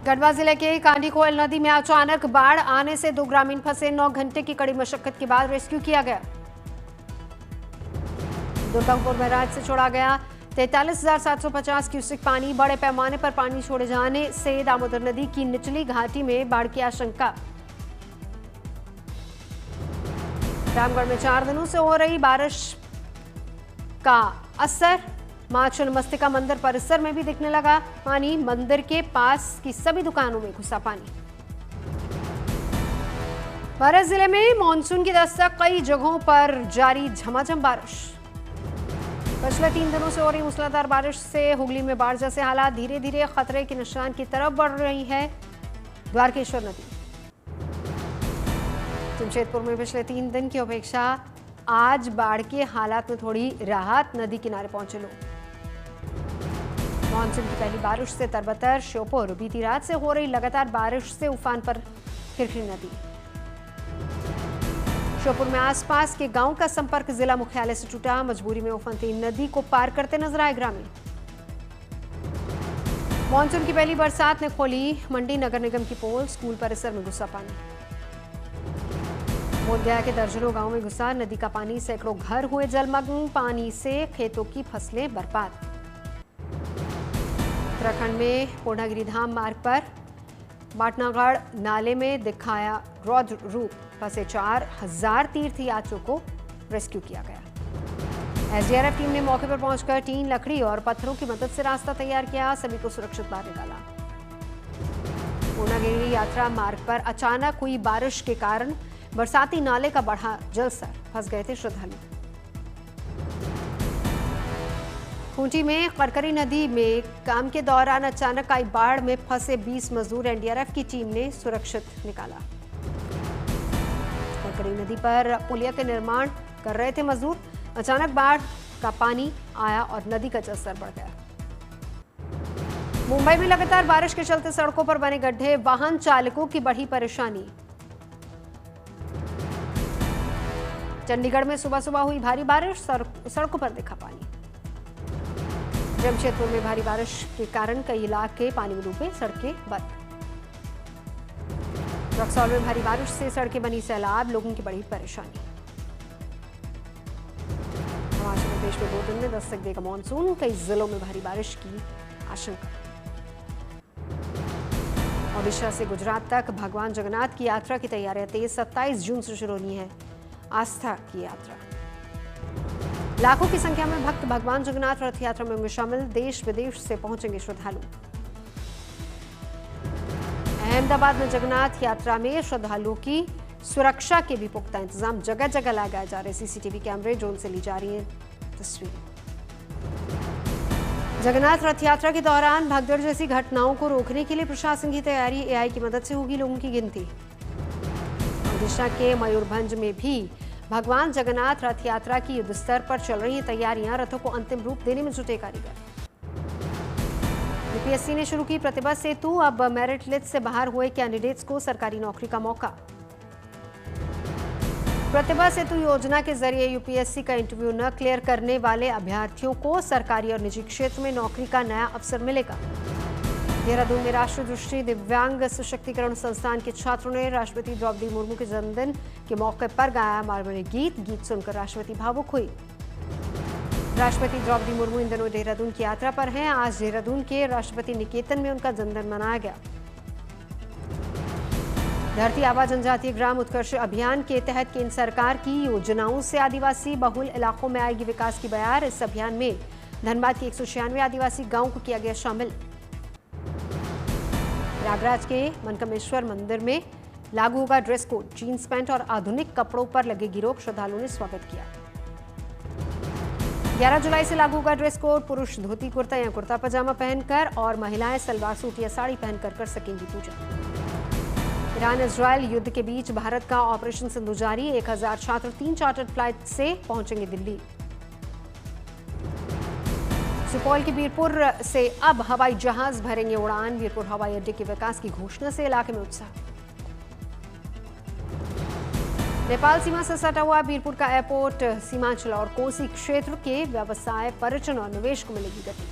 गढ़वा जिले के कांडीकोयल नदी में अचानक बाढ़ आने से 2 ग्रामीण फंसे। 9 घंटे की कड़ी मशक्कत के बाद रेस्क्यू किया गया। दुर्गापुर बैराज से छोड़ा गया 43,750 क्यूसेक पानी। बड़े पैमाने पर पानी छोड़े जाने से दामोदर नदी की निचली घाटी में बाढ़ की आशंका। रामगढ़ में 4 दिनों से हो रही बारिश का असर मां छिन्नमस्तिका मंदिर परिसर में भी दिखने लगा पानी। मंदिर के पास की सभी दुकानों में घुसा पानी। बारां जिले में मानसून की दस्तक, कई जगहों पर जारी झमाझम बारिश। पिछले 3 दिनों से हो रही मूसलाधार बारिश से हुगली में बाढ़ जैसे हालात। धीरे धीरे खतरे के निशान की तरफ बढ़ रही है द्वारकेश्वर नदी। जमशेदपुर में पिछले 3 दिन की अपेक्षा आज बाढ़ के हालात में थोड़ी राहत। नदी किनारे पहुंचे लोग। मानसून की पहली बारिश से तरबतर श्योपुर। बीती रात से हो रही लगातार बारिश से उफान पर खिरखिरी नदी। श्योपुर में आसपास के गांव का संपर्क जिला मुख्यालय से टूटा। मजबूरी में उफनती नदी को पार करते नजर आए ग्रामीण। मानसून की पहली बरसात ने खोली मंडी नगर निगम की पोल। स्कूल परिसर में घुसा पानी। बोधगया के दर्जनों गांव में घुसा नदी का पानी। सैकड़ों घर हुए जलमग्न। पानी से खेतों की फसलें बर्बाद। उत्तराखंड में पूर्णागिरी धाम मार्ग पर बाटनागढ़ नाले में दिखाया रौद्र रूप। फंसे 4,000 तीर्थयात्रियों को रेस्क्यू किया गया। एसडीआरएफ टीम ने मौके पर पहुंचकर टीन, लकड़ी और पत्थरों की मदद से रास्ता तैयार किया। सभी को सुरक्षित बाहर निकाला। पूर्णागिरी यात्रा मार्ग पर अचानक हुई बारिश के कारण बरसाती नाले का बढ़ा जलस्तर। फंस गए थे श्रद्धालु। खूंटी में करकरी नदी में काम के दौरान अचानक आई बाढ़ में फंसे 20 मजदूर एनडीआरएफ की टीम ने सुरक्षित निकाला। करकरी नदी पर पुलिया के निर्माण कर रहे थे मजदूर। अचानक बाढ़ का पानी आया और नदी का जलस्तर बढ़ गया। मुंबई में लगातार बारिश के चलते सड़कों पर बने गड्ढे। वाहन चालकों की बढ़ी परेशानी। चंडीगढ़ में सुबह सुबह हुई भारी बारिश। सड़कों पर दिखा पानी। जमशेदपुर में भारी बारिश के कारण कई इलाके पानी में डूबे। सड़कें बंद। रक्सौल में भारी बारिश से सड़कें बनी सैलाब। लोगों की बड़ी परेशानी। हिमाचल प्रदेश में 2 दिन में दस्तक देगा मानसून। कई जिलों में भारी बारिश की आशंका। ओडिशा से गुजरात तक भगवान जगन्नाथ की यात्रा की तैयारियां तेज। 27 जून से शुरू होनी है आस्था की यात्रा। लाखों की संख्या में भक्त भगवान जगन्नाथ रथ यात्रा में होंगे शामिल। देश विदेश से पहुंचेंगे श्रद्धालु। अहमदाबाद में जगन्नाथ यात्रा में श्रद्धालुओं की सुरक्षा के भी पुख्ता इंतजाम। जगह जगह लगाए जा रहे सीसीटीवी कैमरे। ड्रोन से ली जा रही है तस्वीरें। जगन्नाथ रथ यात्रा के दौरान भगदड़ जैसी घटनाओं को रोकने के लिए प्रशासन की तैयारी। एआई की मदद से होगी लोगों की गिनती। ओडिशा के मयूरभंज में भी भगवान जगन्नाथ रथ यात्रा की युद्ध स्तर पर चल रही तैयारियां। रथों को अंतिम रूप देने में जुटे कारीगर। यूपीएससी ने शुरू की प्रतिभा सेतु। अब मेरिट लिस्ट से बाहर हुए कैंडिडेट्स को सरकारी नौकरी का मौका। प्रतिभा सेतु योजना के जरिए यूपीएससी का इंटरव्यू न क्लियर करने वाले अभ्यर्थियों को सरकारी और निजी क्षेत्र में नौकरी का नया अवसर मिलेगा। देहरादून में राष्ट्रीय दृष्टि दिव्यांग सशक्तिकरण संस्थान के छात्रों ने राष्ट्रपति द्रौपदी मुर्मू के जन्मदिन के मौके पर गाया मारवाड़ी गीत। गीत सुनकर राष्ट्रपति भावुक हुई। राष्ट्रपति द्रौपदी मुर्मू इन दिनों देहरादून की यात्रा पर हैं। आज देहरादून के राष्ट्रपति निकेतन में उनका जन्मदिन मनाया गया। धरती आबा जनजातीय ग्राम उत्कर्ष अभियान के तहत केंद्र सरकार की योजनाओं से आदिवासी बहुल इलाकों में आएगी विकास की बयार। इस अभियान में धनबाद के 196 आदिवासी गांव को किया गया शामिल। प्रयागराज के मनकामेश्वर मंदिर में लागू होगा ड्रेस कोड। जीन्स पैंट और आधुनिक कपड़ों पर लगेगी रोक। श्रद्धालुओं ने स्वागत किया। 11 जुलाई से लागू होगा ड्रेस कोड। पुरुष धोती कुर्ता या कुर्ता पजामा पहनकर और महिलाएं सलवार सूट या साड़ी पहनकर कर सकेंगी पूजा। ईरान इजरायल युद्ध के बीच भारत का ऑपरेशन सिंधु जारी। 1000 छात्र 3 चार्टर्ड फ्लाइट से पहुंचेंगे दिल्ली। सुपौल के वीरपुर से अब हवाई जहाज भरेंगे उड़ान। वीरपुर हवाई अड्डे के विकास की घोषणा से इलाके में उत्साह। नेपाल सीमा से सटा हुआ वीरपुर का एयरपोर्ट सीमांचल और कोसी क्षेत्र के व्यवसाय, पर्यटन और निवेश को मिलेगी गति।